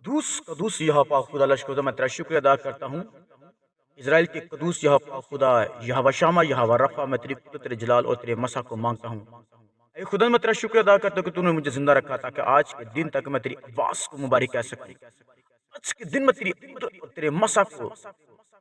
قدوس قدوس یہ پاک خدا لشکر میں تیرا شکریہ ادا کرتا ہوں۔ اسرائیل کے قدوس یہ پاک خدا یہ شامہ یہ رفع، میں تیری قدرت، تیرے جلال اور تیرے مسا کو مانگتا ہوں۔ اے خدا میں تیرا شکریہ ادا کرتا ہوں کہ تو نے مجھے زندہ رکھا تاکہ آج کے دن تک میں تیری آواز کو مبارک کہہ سکوں۔ آج کے دن میں تیری قدرت اور تیرے مسا کو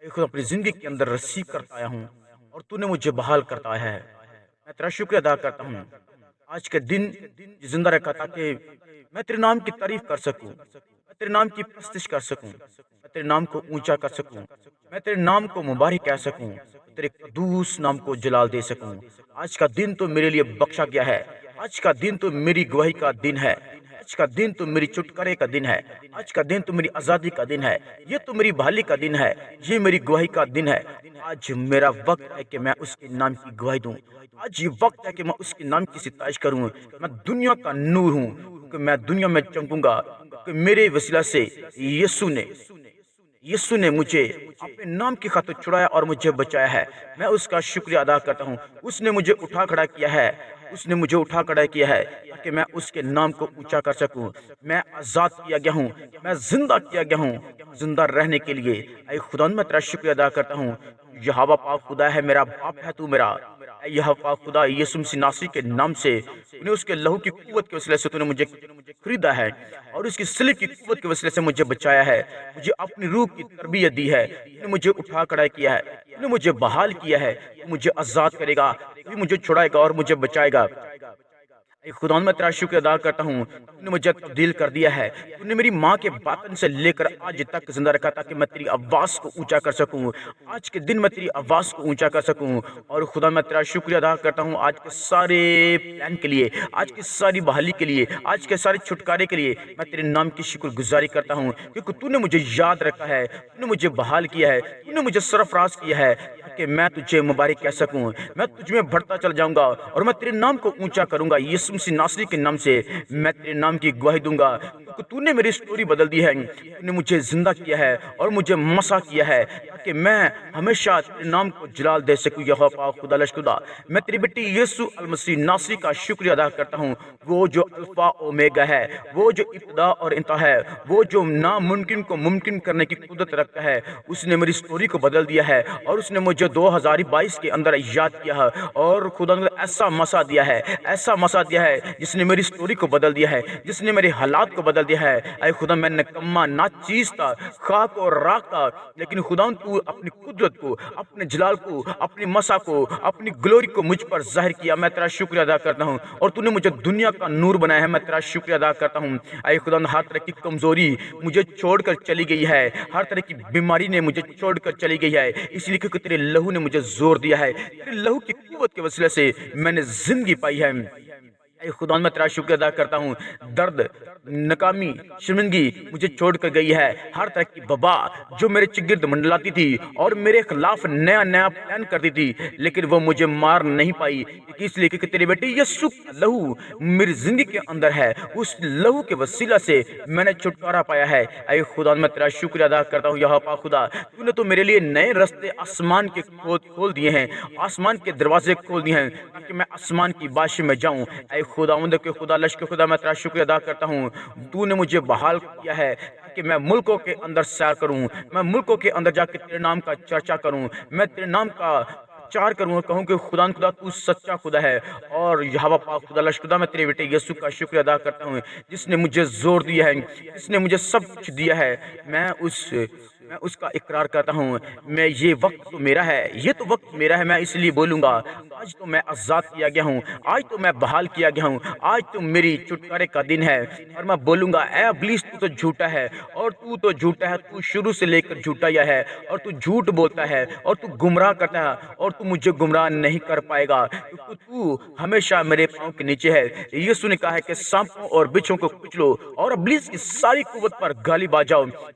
اے خدا اپنی زندگی کے اندر رسیو کرتا آیا ہوں اور تو نے مجھے بحال کرتا آیا ہے۔ میں تیرا شکریہ ادا کرتا ہوں آج کے دن زندہ رکھا تاکہ میں تیرے نام کی تعریف کر سکوں، میں تیرے نام کی پرستش کر سکوں، میں تیرے نام کو اونچا کر سکوں، میں تیرے نام کو مبارک کہہ سکوں، تیرے قدوس نام کو جلال دے سکوں۔ آج کا دن تو میرے لیے بخشا گیا ہے، آج کا دن تو میری گواہی کا دن ہے، آج کا دن تو میری چھٹکارے کا دن ہے، آج کا دن تو میری آزادی کا دن ہے، یہ تو میری بحالی کا دن ہے، یہ میری گواہی کا دن ہے۔ آج میرا وقت ہے کہ میں اس کے نام کی گواہی دوں، آج یہ وقت ہے کہ میں اس کے نام کی ستائش کروں۔ میں دنیا کا نور ہوں کہ میں دنیا میں چمکوں گا کہ میرے وسیلہ سے یسوع نے مجھے اپنے نام کی خاطر چھڑایا اور مجھے بچایا ہے۔ میں اس کا شکریہ ادا کرتا ہوں۔ اس نے مجھے اٹھا کھڑا کیا ہے، اس نے مجھے اٹھا کھڑا کیا ہے تاکہ میں اس کے نام کو اونچا کر سکوں۔ میں آزاد کیا گیا ہوں، میں زندہ کیا گیا ہوں زندہ رہنے کے لیے۔ اے خدا میں تیرا شکریہ ادا کرتا ہوں۔ یہوہ پاک خدا ہے، میرا باپ ہے تو میرا۔ اے یہوہ پاک خدا، یسوع مسیح ناصری کے نام سے تو نے اس کے لہو کی قوت کے وسیلے سے تو نے مجھے خریدا ہے اور اس کی صلیب کی قوت کے وسیلے سے مجھے بچایا ہے، مجھے اپنی روح کی تربیت دی ہے، تو نے مجھے اٹھا کھڑا کیا ہے، تو نے مجھے بحال کیا ہے، تو مجھے آزاد کرے گا، تو مجھے چھڑائے گا اور مجھے بچائے گا۔ اے خدا میں تیرا شکر ادا کرتا ہوں، تو نے مجھے تبدیل کر دیا ہے، تو نے میری ماں کے باطن سے لے کر آج تک زندہ رکھا تاکہ میں تیری آواز کو اونچا کر سکوں، آج کے دن میں تیری آواز کو اونچا کر سکوں۔ اور خدا میں تیرا شکر ادا کرتا ہوں آج کے سارے پلان کے لیے، آج کی ساری بحالی کے لیے، آج کے سارے چھٹکارے کے لیے میں تیرے نام کی شکر گزاری کرتا ہوں، کیونکہ تو نے مجھے یاد رکھا ہے، تو نے مجھے بحال کیا ہے، تو نے مجھے سرفراز کیا ہے کہ میں تجھے مبارک کہہ سکوں۔ میں تجھ میں بڑھتا چل جاؤں گا اور میں تیرے نام کو اونچا کروں گا۔ یسوع مسیح ناصری کے نام سے میں تیرے نام کی گواہی دوں گا، کیونکہ تو نے میری سٹوری بدل دی ہے، تو نے مجھے زندہ کیا ہے اور مجھے مسا کیا ہے تاکہ میں ہمیشہ تیرے نام کو جلال دے سکوں۔ یہوہ پاک خدا لشکردہ، میں تیری بیٹی یسوع المسیح ناصری کا شکریہ ادا کرتا ہوں، وہ جو الفا اومیگا ہے، وہ جو ابتدا اور انتہا ہے، وہ جو ناممکن کو ممکن کرنے کی قدرت رکھتا ہے۔ اس نے میری سٹوری کو بدل دیا ہے اور اس نے مجھے 2022 کے اندر یاد کیا ہے اور خدا نے ایسا مسا دیا ہے، ایسا مسا دیا ہے جس نے میری سٹوری کو بدل دیا ہے، جس نے میرے حالات کو بدل دیا ہے۔ اے خدا، میں نکما ناچیز تھا، خاک اور راکھ تھا، لیکن خدا تو اپنی قدرت کو، اپنے جلال کو، اپنی مسا کو، اپنی گلوری کو مجھ پر ظاہر کیا۔ میں تیرا شکریہ ادا کرتا ہوں اور تو نے مجھے دنیا کا نور بنایا ہے۔ میں تیرا شکریہ ادا کرتا ہوں۔ اے خدا، ہر طرح کی کمزوری مجھے چھوڑ کر چلی گئی ہے، ہر طرح کی بیماری نے مجھے چھوڑ کر چلی گئی ہے، اس لیے کہ تیرے لہو نے مجھے زور دیا ہے، تیرے لہو کی قوت کے وسیلے سے میں نے زندگی پائی ہے۔ اے خدا، میں تیرا شکر ادا کرتا ہوں۔ درد، ناکامی، شرمندگی مجھے چھوڑ کر گئی ہے، ہر طرح کی وبا جو میرے چگرد منڈلاتی تھی اور میرے خلاف نیا نیا پلان کرتی تھی، لیکن وہ مجھے مار نہیں پائی، اس لیے کہ تیرے بیٹے یسوع کا لہو میری زندگی کے اندر ہے، اس لہو کے وسیلہ سے میں نے چھٹکارا پایا ہے۔ اے خدا، میں تیرا شکر ادا کرتا ہوں۔ یہوہ پاک خدا، تو نے تو میرے لیے نئے راستے آسمان کے کھول دیے ہیں، آسمان کے دروازے کھول دیے ہیں تاکہ میں آسمان کی بادشاہی میں جاؤں۔ اے خداوند کے خدا لشکر خدا، میں تیرا شکر ادا کرتا ہوں، تو نے مجھے بحال کیا ہے کہ میں ملکوں کے اندر سیر کروں، میں ملکوں کے اندر جا کے تیرے نام کا چرچا کروں، میں تیرے نام کا چار کروں اور کہوں کہ خدا تو سچا خدا ہے۔ اور یہوہ پاک خدا لشکردہ، میں تیرے بیٹے یسوع کا شکر ادا کرتا ہوں جس نے مجھے زور دیا ہے، جس نے مجھے سب کچھ دیا ہے۔ میں اس کا اقرار کرتا ہوں، میں یہ وقت تو میرا ہے، یہ تو وقت میرا ہے، میں اس لیے بولوں گا آج تو میں آزاد کیا گیا ہوں، آج تو میں بحال کیا گیا ہوں، آج تو میری چھٹکارے کا دن ہے۔ اور میں بولوں گا اے ابلیس، تو جھوٹا ہے اور تو جھوٹا ہے، تو شروع سے لے کر جھوٹا ہی ہے اور تو جھوٹ بولتا ہے اور تو گمراہ کرتا ہے اور تو مجھے گمراہ نہیں کر پائے گا، کیونکہ تو ہمیشہ میرے پاؤں کے نیچے ہے۔ یسوع نے کہا ہے کہ سانپوں اور بچھوں کو کچلو اور ابلیس کی ساری قوت پر غالب آ جاؤ۔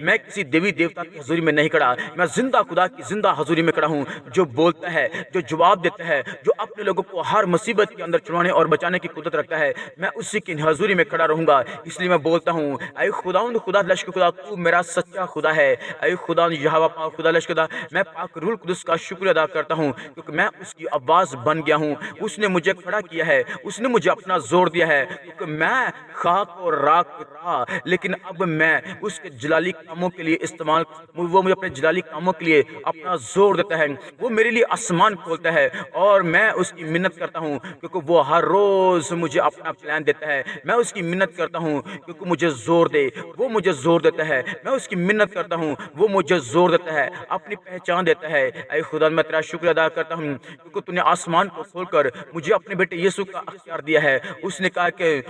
میں کسی دیوی دیوتا کی حضوری میں نہیں کھڑا، میں زندہ خدا کی زندہ حضوری میں کھڑا ہوں، جو بولتا ہے، جو جواب دیتا ہے، جو اپنے لوگوں کو ہر مصیبت کے اندر چھڑانے اور بچانے کی قدرت رکھتا ہے، میں اسی کی حضوری میں کھڑا رہوں گا۔ اس لیے میں بولتا ہوں، اے خداوند خدا لشکر خدا، تو میرا سچا خدا ہے۔ اے خدا یہوہ پاک خدا لشکر خدا، میں پاک روح القدس کا شکر ادا کرتا ہوں، کیونکہ میں اس کی آواز بن گیا ہوں۔ اس نے مجھے کھڑا کیا ہے، اس نے مجھے اپنا زور دیا ہے، کیونکہ میں خاک اور راکھ تھا، لیکن اب میں اس کے جلالی کاموں کے لیے استعمال، وہ مجھے اپنے جلالی کاموں کے لیے اپنا زور دیتا ہے، وہ میرے لیے آسمان کھولتا ہے، اور میں اس کی منت کرتا ہوں، کیونکہ وہ ہر روز مجھے اپنا پلان دیتا ہے۔ میں اس کی منت کرتا ہوں کیونکہ مجھے زور دے، وہ مجھے زور دیتا ہے۔ میں اس کی منت کرتا ہوں، وہ مجھے زور دیتا ہے، اپنی پہچان دیتا ہے۔ اے خدا، میں تیرا شکر ادا کرتا ہوں کیونکہ تو نے آسمان کو کھول کر مجھے اپنے بیٹے یسوع کا اختیار دیا ہے۔ اس نے کہا کہ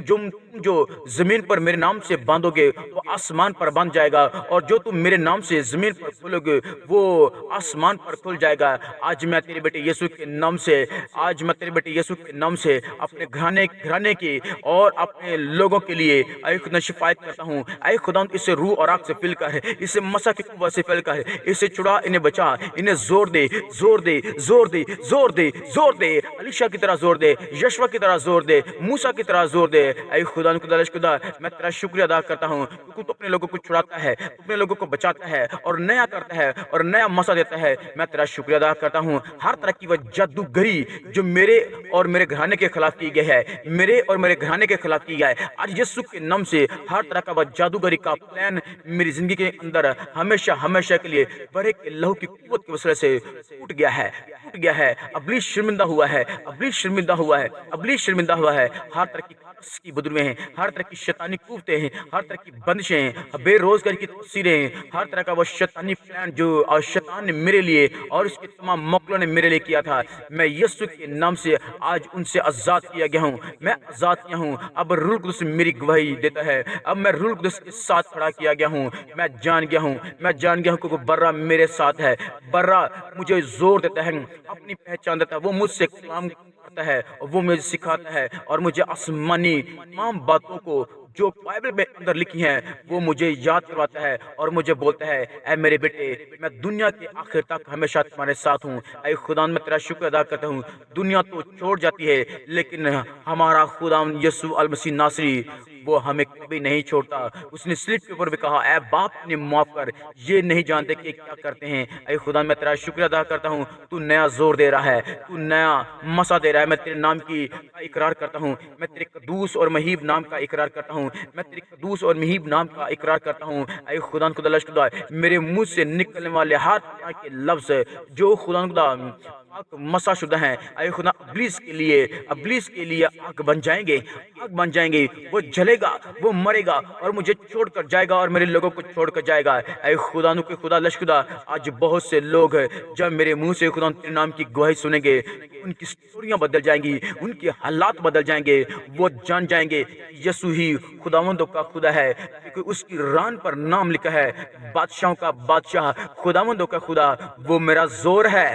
تم جو زمین پر میرے نام سے باندھو گے وہ آسمان پر باندھ جائے گا، اور جو تم میرے نام سے زمین پر کھولو گے وہ آسمان پر کھل جائے گا۔ آج میں تیرے بیٹے یسوع کے نام سے، آج میں تیرے بیٹے یسوع کے نام سے اپنے گھرانے کی اور اپنے لوگوں کے لیے اے خدا شفایت کرتا ہوں۔ اے خدا، اسے روح اور آگ سے فل کر، اسے مسح کی قوت سے فل کر، اسے چھڑا، انہیں بچا، انہیں زور دے، زور دے، زور دے، زور دے، زور دے، علیشا کی طرح زور دے، یشوا کی طرح زور دے، موسیٰ کی طرح زور دے۔ اے خدا خدا، میں تیرا شکریہ ادا کرتا ہوں کیونکہ تو اپنے لوگوں کو چھڑاتا ہے، اپنے لوگوں کو بچاتا ہے اور نیا کرتا ہے اور نیا مسا دیتا ہے۔ میں تیرا شکریہ ادا کرتا ہوں ہر طرح کی وہ جادوگری جو میرے اور میرے گھرانے کے خلاف کی گئی ہے، میرے اور میرے گھرانے کے خلاف کی گئی ہے، آج یسوع کے نام سے ہر طرح کا وہ جادوگری کا پلان میری زندگی کے اندر ہمیشہ ہمیشہ کے لیے برے کے لہو کی قوت کے وسیلے سے ٹوٹ گیا ہے، ٹوٹ گیا ہے۔ ابلیس شرمندہ ہوا ہے، ابلیس شرمندہ ہوا ہے، ابلیس شرمندہ ہوا ہے۔ ہر طرح کی کی بدرویں ہیں، ہر طرح کی شیطانی قوتیں ہیں، ہر طرح کی بندشیں ہیں، بے روزگاری کی تاثیریں ہیں، ہر طرح کا وہ شیطانی پلان جو شیطان نے میرے لیے اور اس کے تمام موکلوں نے میرے لیے کیا تھا، میں یسوع کے نام سے آج ان سے آزاد کیا گیا ہوں، میں آزاد کیا ہوں۔ اب روح القدس میری گواہی دیتا ہے، اب میں روح القدس کے ساتھ کھڑا کیا گیا ہوں۔ میں جان گیا ہوں، میں جان گیا ہوں کہ برا میرے ساتھ ہے، برا مجھے زور دیتا ہے، اپنی پہچان دیتا ہے، وہ مجھ سے کلام کرتا ہے، وہ مجھے سکھاتا ہے اور مجھے آسمانی تمام باتوں کو جو بائبل میں اندر لکھی ہیں وہ مجھے یاد کرواتا ہے اور مجھے بولتا ہے، اے میرے بیٹے، میں دنیا کے آخر تک ہمیشہ تمہارے ساتھ ہوں۔ اے خدا، میں تیرا شکر ادا کرتا ہوں، دنیا تو چھوڑ جاتی ہے لیکن ہمارا خدا یسوع المسیح ناصری وہ ہمیں کبھی نہیں چھوڑتا۔ اس نے سلیب کے اوپر بھی کہا، اے باپ نے معاف کر، یہ نہیں جانتے کہ کیا کرتے ہیں۔ اے خدا، میں تیرا شکر ادا کرتا ہوں، تو نیا زور دے رہا ہے، تو نیا مسا دے رہا ہے۔ میں تیرے نام کی اقرار کرتا ہوں، میں تیرے قدوس اور مہیب نام کا اقرار کرتا ہوں، میں تیرے قدوس اور مہیب نام کا اقرار کرتا ہوں۔ اے خدا خدا، میرے منہ سے نکلنے والے ہر طرح کے لفظ جو خدا مسا شدہ ہیں، اے خدا ابلیس کے لیے آگ بن جائیں گے، آگ بن جائیں گے، وہ جلے گا، وہ مرے گا اور مجھے چھوڑ کر جائے گا اور میرے لوگوں کو چھوڑ کر جائے گا۔ اے خدا کے خدا لشکدا، آج بہت سے لوگ جب میرے منہ سے خدا تیرے نام کی گواہی سنیں گے، ان کی سٹوریاں بدل جائیں گی، ان کے حالات بدل جائیں گے، وہ جان جائیں گے یسوع ہی خداوندوں کا خدا ہے، کیونکہ اس کی ران پر نام لکھا ہے، بادشاہوں کا بادشاہ، خداوندوں کا خدا، وہ میرا زور ہے۔